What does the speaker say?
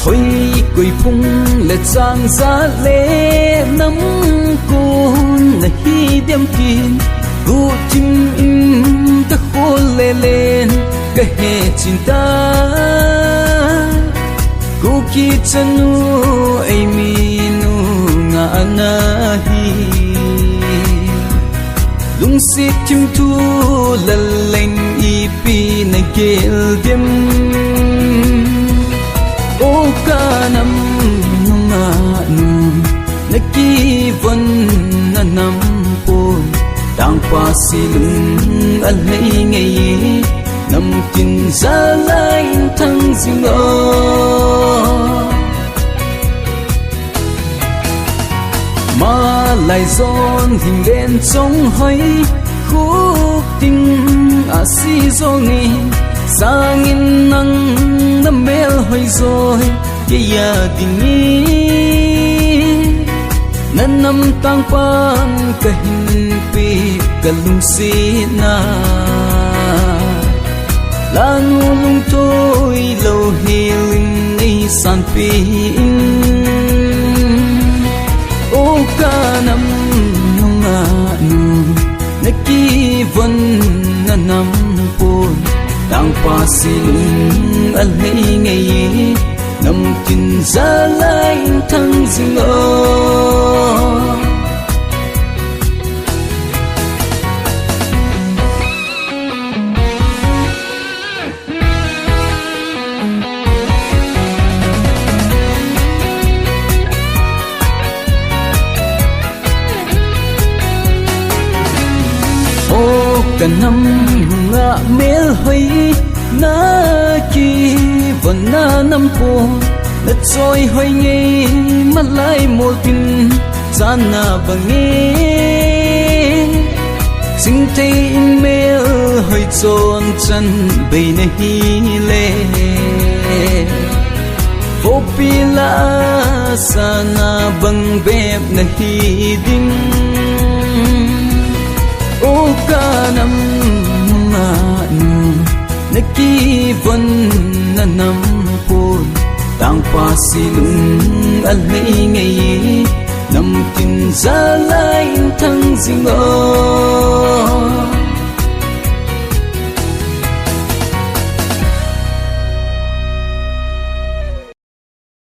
hoi quỳ phung lệ giang giá lệ nắm côn là hi đem tin gu chim im ta khô lệ lên cái hè cinta gu ki chanu ai mi nu nga na hi lung si chim tu la leng i pi na gel dem o kanam nga nu na ki von na nam pon đang qua silung al hay ngày nằm kinh ra lại thăng dinh mà lại giòn hình lên trong hơi khúc tình à si do nghe sang in nắng nằm mel hơi rồi cái gia đình nan nam tang pang kahin pi kalung sina lan lung tôi lâu healing ni san pi o kanam nga nu naki von na nam pon tang pa silung al hay ngày nằm kinh ra lại thăng dinh ô cả năm ngạ mel hơi na ki vẫn na năm po đất rồi hơi nghe mắt lại một tin gian na bằng nghe sinh thấy email hơi tròn chân bề này lệ vô pi la sana bằng bẹp này đinh ô cả năm mà nu naki von na nam pon tang pa silung al hay ngày nằm kinh ra lại thăng dinh